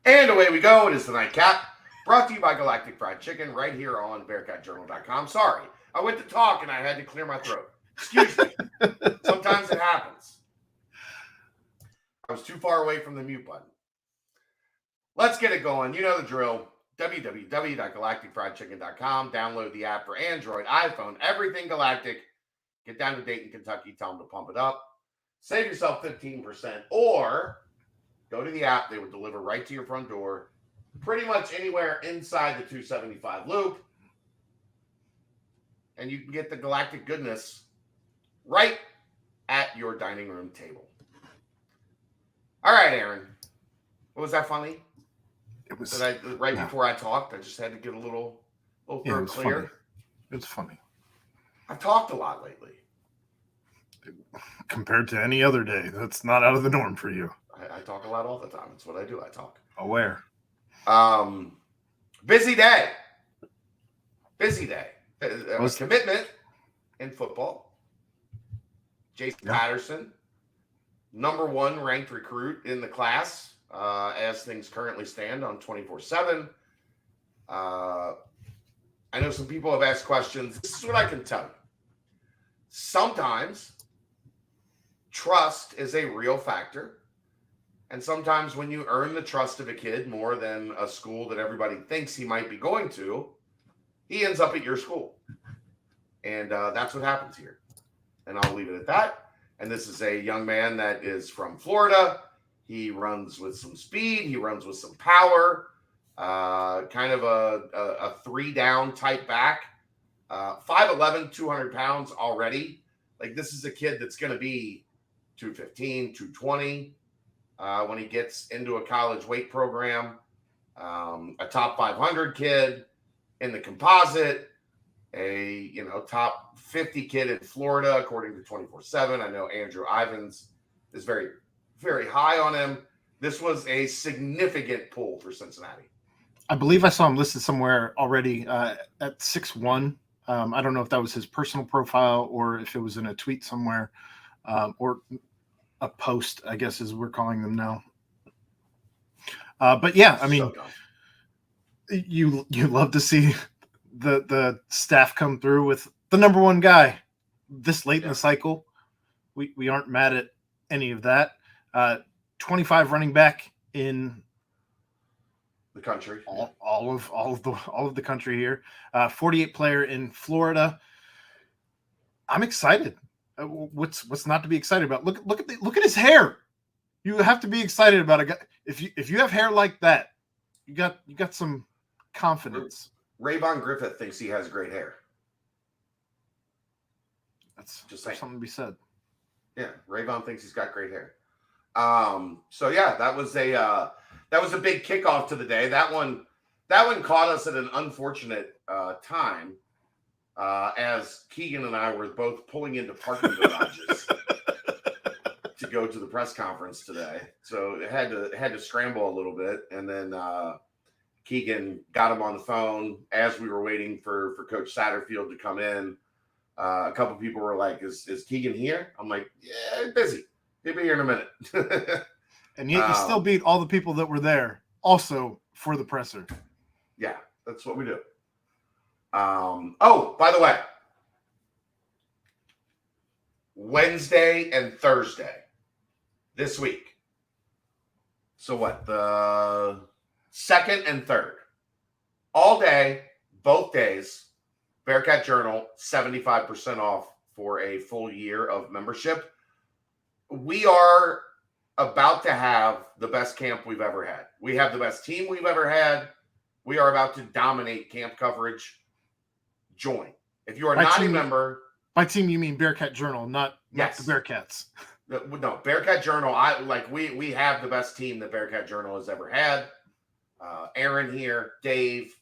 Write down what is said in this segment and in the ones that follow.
And away we go. It is the Nightcap, brought to you by Galactic Fried Chicken, right here on BearcatJournal.com. Sorry, I went to talk and I had to clear my throat. Excuse me. Sometimes it happens. I was too far away from the mute button. Let's get it going. You know the drill. www.galacticfriedchicken.com. Download the app for Android, iPhone, everything Galactic. Get down to Dayton, Kentucky. Tell them to pump it up. Save yourself 15%, or go to the app. They will deliver right to your front door, pretty much anywhere inside the 275 loop. And you can get the Galactic goodness right at your dining room table. All right, Aaron. What was that funny? It was before I talked. I just had to get a little throat clear. Funny. It's funny. I've talked a lot lately. Compared to any other day, that's not out of the norm for you. I talk a lot all the time. It's what I do. I talk. Aware. Busy day. Commitment in football. Jason Patterson, number 1 ranked recruit in the class, as things currently stand on 24/7. I know some people have asked questions. This is what I can tell you. Sometimes trust is a real factor. And sometimes when you earn the trust of a kid more than a school that everybody thinks he might be going to, he ends up at your school. And that's what happens here. And I'll leave it at that. And this is a young man that is from Florida. He runs with some speed. He runs with some power. Kind of a 3-down type back. 5'11", 200 pounds already. Like, this is a kid that's going to be 215, 220 when he gets into a college weight program. A top 500 kid in the composite. A top 50 kid in Florida, according to 24/7. I know Andrew Ivins is very, very high on him. This was a significant pull for Cincinnati. I believe I saw him listed somewhere already at 6'1". I don't know if that was his personal profile or if it was in a tweet somewhere or a post, I guess, as we're calling them now. But yeah, I mean, you love to see the staff come through with the number 1 guy this late in the cycle. We aren't mad at any of that. 25 running back in the country, all of the country here. 48 player in Florida. I'm excited. What's not to be excited about? Look at his hair. You have to be excited about a guy. If you have hair like that, you got some confidence. Rayvon Griffith thinks he has great hair. That's just something to be said. Yeah, Rayvon thinks he's got great hair. So yeah, that was a big kickoff to the day. That one caught us at an unfortunate time, as Keegan and I were both pulling into parking garages to go to the press conference today. So it had to scramble a little bit, and then Keegan got him on the phone as we were waiting for Coach Satterfield to come in. A couple people were like, "Is Keegan here?" I'm like, "Yeah, busy. He'll be here in a minute." And yet you still beat all the people that were there also for the presser. Yeah, that's what we do. Oh, by the way, Wednesday and Thursday this week. So what? The 2nd and 3rd. All day, both days, Bearcat Journal, 75% off for a full year of membership. We are about to have the best camp we've ever had. We have the best team we've ever had. We are about to dominate camp coverage. Join. If you are not a member. By team, you mean Bearcat Journal, not the Bearcats. No, Bearcat Journal. We have the best team that Bearcat Journal has ever had. Aaron here, Dave,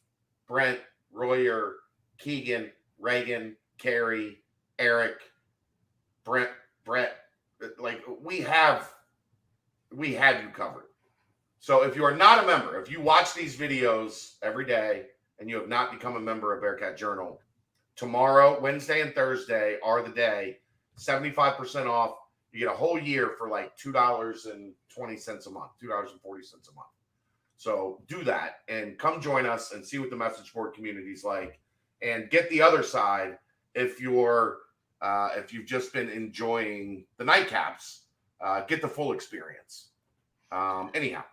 Brent, Royer, Keegan, Reagan, Carrie, Eric, Brett. Like, we have you covered. So if you are not a member, if you watch these videos every day and you have not become a member of Bearcat Journal, tomorrow, Wednesday and Thursday are the day. 75% off. You get a whole year for like $2.20 a month, $2.40 a month. So do that and come join us and see what the message board community is like, and get the other side if you've just been enjoying the nightcaps. Get the full experience. Anyhow.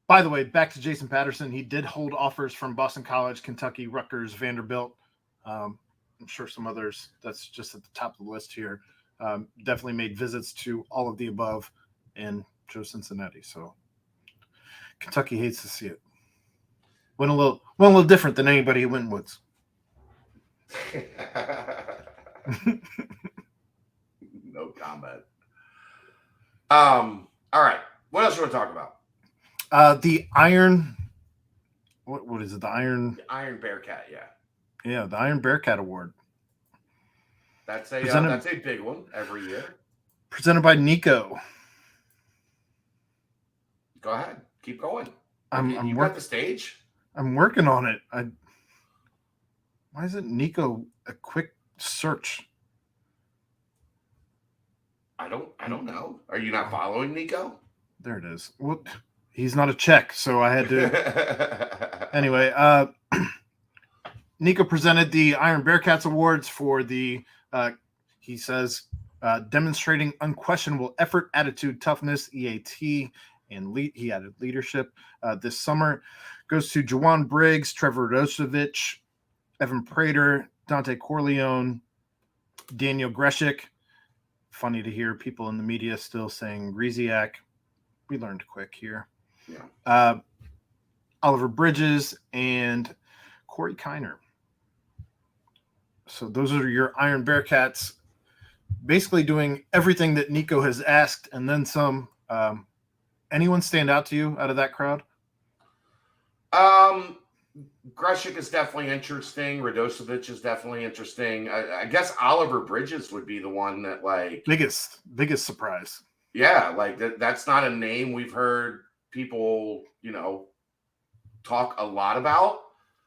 By the way, back to Jason Patterson. He did hold offers from Boston College, Kentucky, Rutgers, Vanderbilt. I'm sure some others. That's just at the top of the list here. Definitely made visits to all of the above and chose Cincinnati. So Kentucky hates to see it. Went a little different than anybody at Winwoods. No comment. All right. What else do you want to talk about? The Iron. What is it? The Iron Bearcat. Yeah. Yeah, the Iron Bearcat Award. That's a big one every year. Presented by Nico. Go ahead. Keep going. You got the stage? I'm working on it. Why isn't Nico a quick search? I don't know. Are you not following Nico? There it is. Well, he's not a Czech, so I had to. Anyway, Nico presented the Iron Bearcats Awards for the, he says, demonstrating unquestionable effort, attitude, toughness, EAT, and he added leadership. This summer goes to Juwan Briggs, Trevor Rosevich, Evan Prater, Dante Corleone, Daniel Greshik. Funny to hear people in the media still saying Griziak. We learned quick here. Yeah. Oliver Bridges and Corey Kiner. So those are your Iron Bearcats, basically doing everything that Nico has asked and then some. Anyone stand out to you out of that crowd? Greshik is definitely interesting. Radosevic is definitely interesting. I guess Oliver Bridges would be the one that, like, biggest surprise. Yeah, like that's not a name we've heard people, talk a lot about.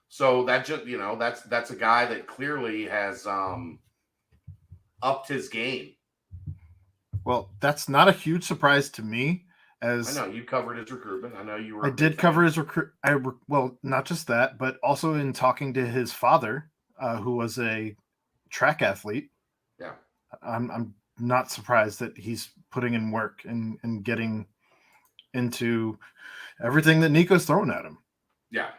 So that just, that's a guy that clearly has upped his game. Well, that's not a huge surprise to me. As I know you covered his recruitment. I know you were. I did cover his recruit. Well, not just that, but also in talking to his father, who was a track athlete. Yeah, I'm not surprised that he's putting in work and getting into everything that Nico's throwing at him. Yeah.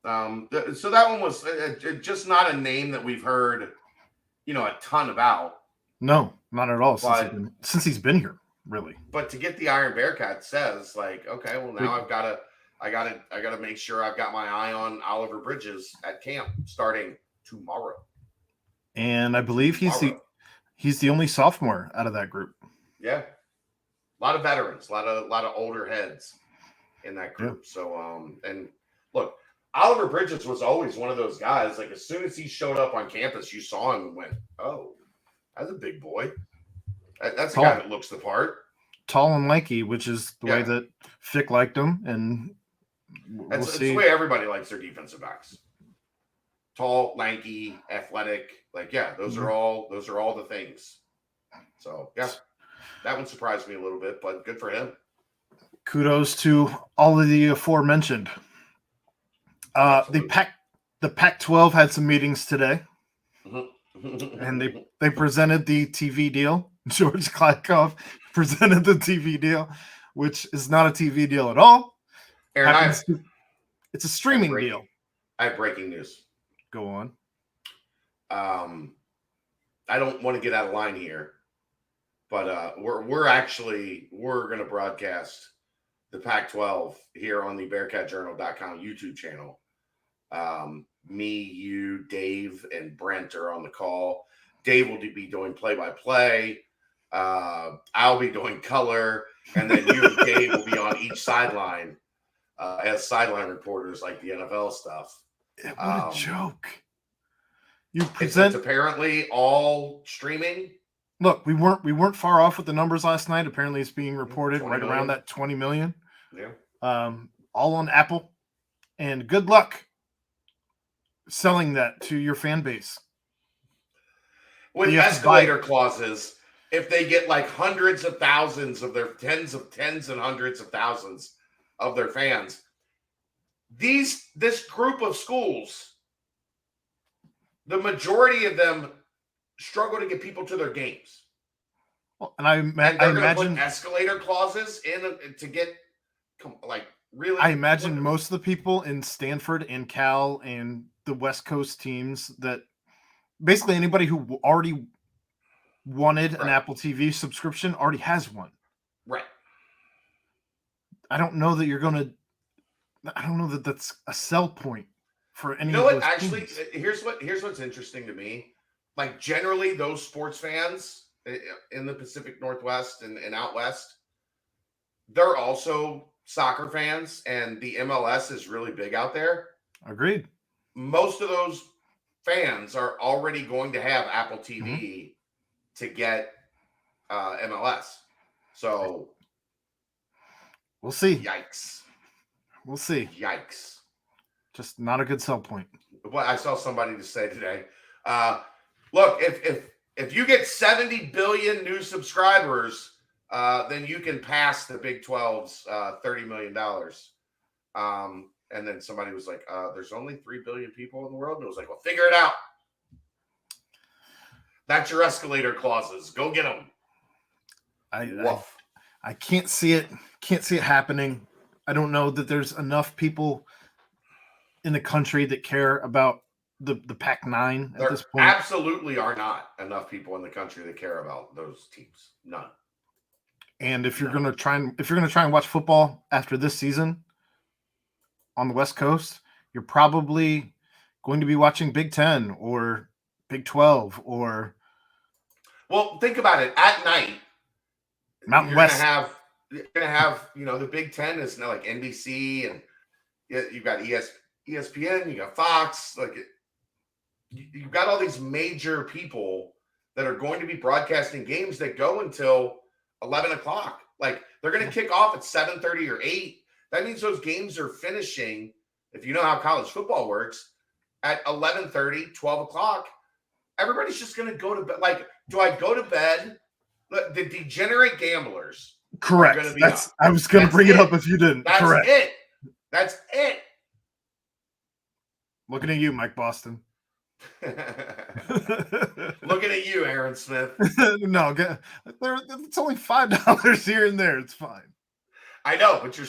So that one was just not a name that we've heard, a ton about. No, not at all. Since he's been here. Really, but to get the Iron Bearcat says, like, okay, well, now I gotta make sure I've got my eye on Oliver Bridges at camp starting tomorrow. And I believe he's the only sophomore out of that group. Yeah, a lot of veterans, a lot of older heads in that group. Yeah. So, and look, Oliver Bridges was always one of those guys. Like, as soon as he showed up on campus, you saw him and went, "Oh, that's a big boy." That's the guy that looks the part. Tall and lanky, which is the way that Fick liked him, and that's the way everybody likes their defensive backs. Tall, lanky, athletic. Like, those are all the things. So, that one surprised me a little bit, but good for him. Kudos to all of the aforementioned. The Pac-12 had some meetings today, and they presented the TV deal. George Klykov presented the TV deal, which is not a TV deal at all. Aaron, it's a streaming deal. I have breaking news. Go on. I don't want to get out of line here, but we're going to broadcast the Pac-12 here on the BearcatJournal.com YouTube channel. Me, you, Dave, and Brent are on the call. Dave will be doing play-by-play. I'll be doing color, and then you and Dave will be on each sideline as sideline reporters, like the NFL stuff. What a joke! It's apparently all streaming. Look, we weren't far off with the numbers last night. Apparently, it's being reported right around that 20 million. Yeah. All on Apple, and good luck selling that to your fan base. With escalator clauses, if they get like hundreds of thousands of their tens and hundreds of thousands of their fans, this group of schools, the majority of them struggle to get people to their games. Well, and I they're going to imagine put escalator clauses in to get really. I imagine most of the people in Stanford and Cal and the West Coast teams, that basically anybody who already wanted an Apple TV subscription already has one. Right. I don't know that that's a sell point for any. You know of what? those Actually, teams. here's what's interesting to me. Like, generally, those sports fans in the Pacific Northwest and out west, they're also soccer fans, and the MLS is really big out there. Agreed. Most of those fans are already going to have Apple TV to get MLS. So we'll see. Yikes. We'll see. Yikes. Just not a good sell point. What I saw somebody to say today. Look, if you get 70 billion new subscribers, then you can pass the Big 12's $30 million. And then somebody was like, there's only 3 billion people in the world. And it was like, well, figure it out. That's your escalator clauses. Go get them. I can't see it. Can't see it happening. I don't know that there's enough people in the country that care about the Pac-9 at this point. Absolutely are not enough people in the country that care about those teams. None. And if you're gonna try and watch football after this season on the West Coast, you're probably going to be watching Big 10 or Big 12 or. Well, think about it. At night, Mountain West. You're gonna have the Big 10 is now like NBC, and you've got ESPN, you got Fox, you've got all these major people that are going to be broadcasting games that go until 11 o'clock. Like, they're going to kick off at 7:30 or 8. That means those games are finishing, if you know how college football works, at 11:30, 12 o'clock. Everybody's just going to go to bed. Like, do I go to bed? The degenerate gamblers. Correct. I was going to bring it up if you didn't. That's Correct. it. That's it. Looking at you, Mike Boston. Looking at you, Aaron Smith. No, it's only $5 here and there. It's fine. I know, but you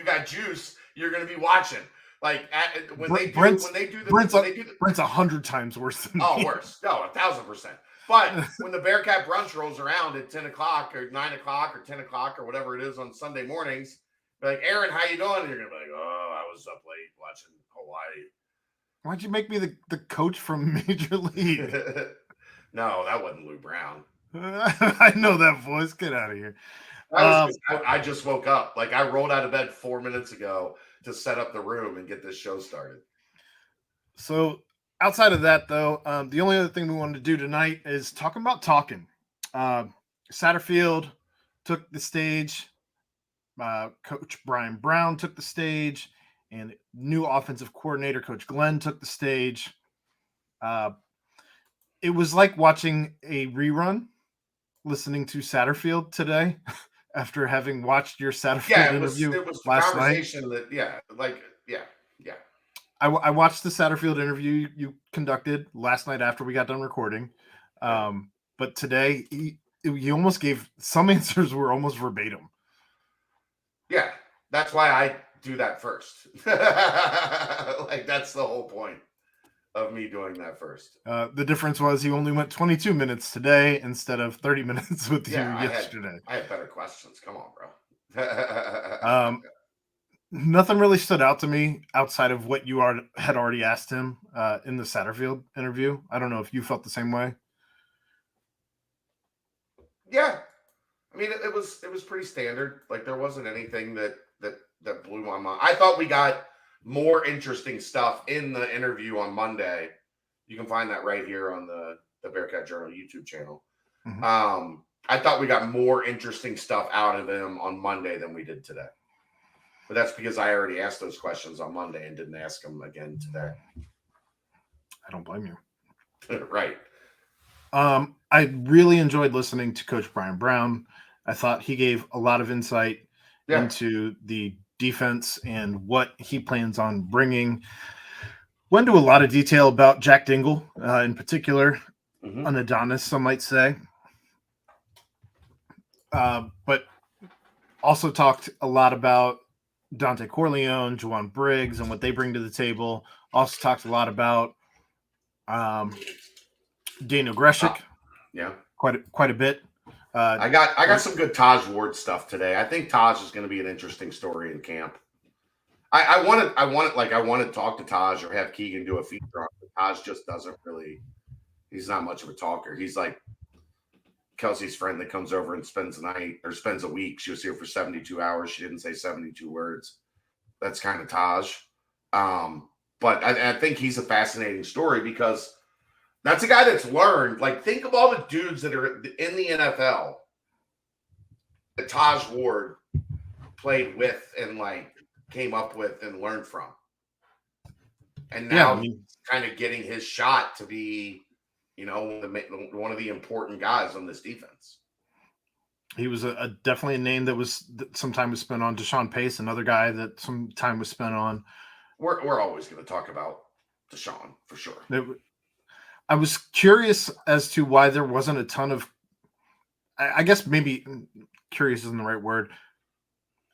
got juice. You're going to be watching. Like, Brent's 100 times worse than me. Worse. No, 1,000%. But when the Bearcat brunch rolls around at 10 o'clock or 9 o'clock or 10 o'clock or whatever it is on Sunday mornings, be like, Aaron, how you doing? And you're going to be like, oh, I was up late watching Hawaii. Why'd you make me the coach from Major League? No, that wasn't Lou Brown. I know that voice. Get out of here. I just woke up. Like, I rolled out of bed 4 minutes ago to set up the room and get this show started. So outside of that, though, the only other thing we wanted to do tonight is talking about Talkin. Satterfield took the stage. Coach Brian Brown took the stage. And new offensive coordinator, Coach Glenn, took the stage. It was like watching a rerun, listening to Satterfield today after having watched your Satterfield interview it was last conversation night. I watched the Satterfield interview you conducted last night after we got done recording. But today, he almost gave some answers were almost verbatim. Yeah, that's why I do that first. Like, that's the whole point of me doing that first. The difference was he only went 22 minutes today instead of 30 minutes with you yesterday. I had better questions. Come on, bro. Nothing really stood out to me outside of what you had already asked him in the Satterfield interview. I don't know if you felt the same way. Yeah, I mean, it was pretty standard. Like, there wasn't anything that blew my mind. I thought we got more interesting stuff in the interview on Monday. You can find that right here on the Bearcat Journal YouTube channel. Mm-hmm. I thought we got more interesting stuff out of him on Monday than we did today. But that's because I already asked those questions on Monday and didn't ask them again today. I don't blame you. Right. I really enjoyed listening to Coach Brian Brown. I thought he gave a lot of insight into the defense and what he plans on bringing. Went into a lot of detail about Jack Dingle in particular, an Adonis, some might say. But also talked a lot about Dante Corleone, Juwan Briggs, and what they bring to the table. Also talked a lot about Daniel Greshik. Yeah, quite a bit. I got some good Taj Ward stuff today. I think Taj is going to be an interesting story in camp. I want to talk to Taj or have Keegan do a feature on it. Taj just doesn't really. He's not much of a talker. He's like Kelsey's friend that comes over and spends a night or spends a week. She was here for 72 hours. She didn't say 72 words. That's kind of Taj. But I think he's a fascinating story because that's a guy that's learned. Like, think of all the dudes that are in the NFL that Taj Ward played with and like came up with and learned from. And now he's kind of getting his shot to be, one of the important guys on this defense. He was definitely a name that some time was spent on. Deshaun Pace, another guy that some time was spent on. We're always going to talk about Deshaun for sure. I was curious as to why there wasn't a ton of, I guess maybe curious isn't the right word.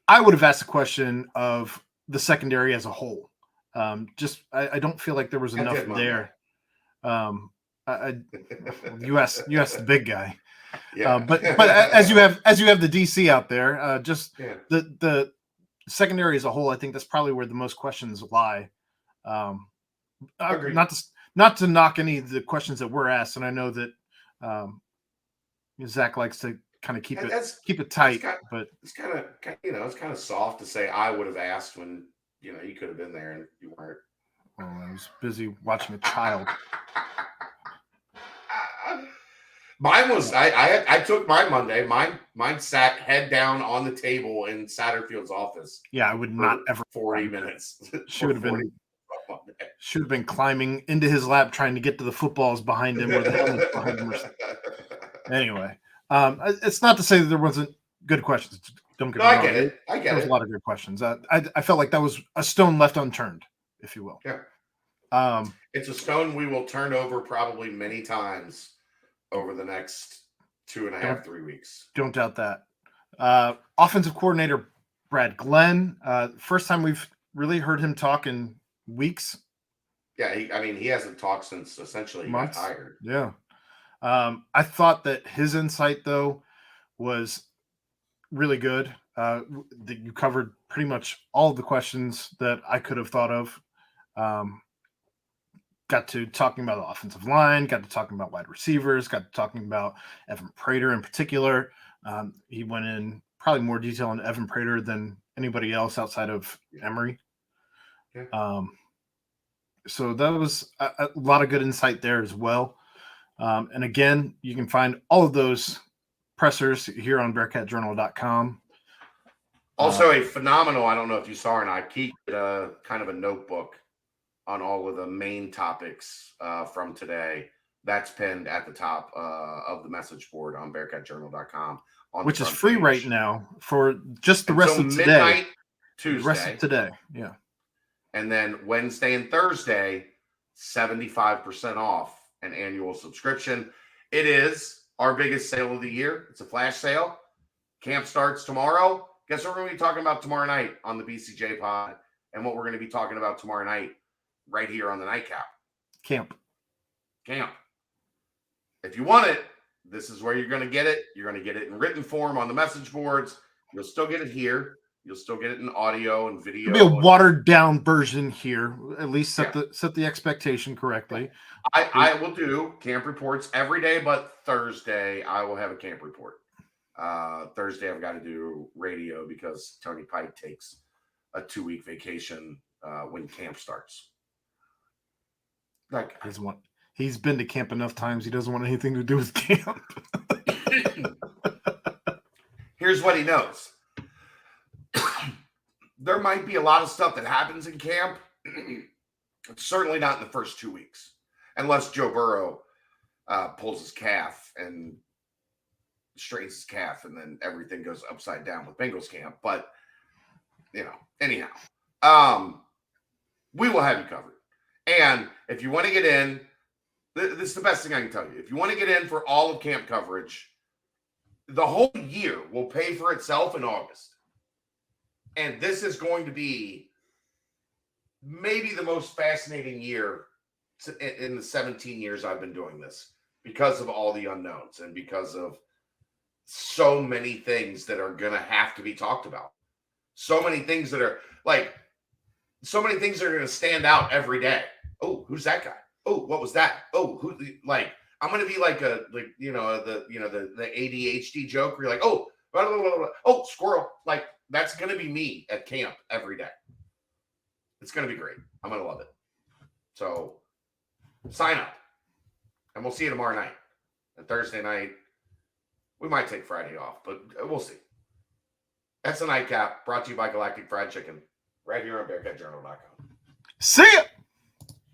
I would have asked the question of the secondary as a whole. I don't feel like there was enough there. You asked the big guy. Yeah. But as you have the DC out there, the secondary as a whole, I think that's probably where the most questions lie. Not to knock any of the questions that were asked, and I know that Zach likes to kind of keep it tight, but it's kind of soft to say I would have asked when you could have been there and you weren't. Oh, I was busy watching a child. Mine was I took my Monday. Mine sat head down on the table in Satterfield's office. Yeah, I would not ever 40 minutes. She would have been climbing into his lap trying to get to the footballs behind him or the helmets behind him. Anyway, it's not to say that there wasn't good questions. Don't get me wrong. I get it. There was a lot of good questions. I felt like that was a stone left unturned, if you will. Yeah. It's a stone we will turn over probably many times over the next 2.5, 3 weeks. Don't doubt that. Offensive coordinator Brad Glenn. First time we've really heard him talk in weeks. Yeah, he hasn't talked since essentially he got hired. Yeah. I thought that his insight, though, was really good. That you covered pretty much all of the questions that I could have thought of. Got to talking about the offensive line, got to talking about wide receivers, got to talking about Evan Prater in particular. He went in probably more detail on Evan Prater than anybody else outside of Emory. Yeah. So that was a lot of good insight there as well. And again, you can find all of those pressers here on BearcatJournal.com. Also a phenomenal, I don't know if you saw or not, Keith did a kind of a notebook on all of the main topics from today. That's pinned at the top of the message board on BearcatJournal.com. Which is free right now for just the rest of today. Midnight Tuesday. The rest of today, yeah. And then Wednesday and Thursday, 75% off an annual subscription. It is our biggest sale of the year. It's a flash sale. Camp starts tomorrow. Guess what we're going to be talking about tomorrow night on the BCJ pod and what we're going to be talking about tomorrow night right here on the Nightcap. Camp. If you want it, this is where you're going to get it. You're going to get it in written form on the message boards. You'll still get it here. You'll still get it in audio and video. It'll be a watered down version here. At least set the expectation correctly. I will do camp reports every day, but Thursday I will have a camp report. Thursday I've got to do radio because Tony Pike takes a 2-week vacation when camp starts. Like he's been to camp enough times. He doesn't want anything to do with camp. Here's what he knows. There might be a lot of stuff that happens in camp. Certainly not in the first 2 weeks, unless Joe Burrow pulls his calf and strains his calf, and then everything goes upside down with Bengals camp. But anyhow, we will have you covered. And if you want to get in, this is the best thing I can tell you. If you want to get in for all of camp coverage, the whole year will pay for itself in August. And this is going to be maybe the most fascinating year in the 17 years I've been doing this, because of all the unknowns and because of so many things that are going to have to be talked about. So many things that are going to stand out every day. Oh, who's that guy? Oh, what was that? Oh, who? Like, I'm going to be like the ADHD joke where you're like, oh, blah, blah, blah, blah. Oh, squirrel. Like, that's going to be me at camp every day. It's going to be great. I'm going to love it. So sign up, and we'll see you tomorrow night. And Thursday night, we might take Friday off, but we'll see. That's the Nightcap, brought to you by Galactic Fried Chicken, right here on BearcatJournal.com. See ya!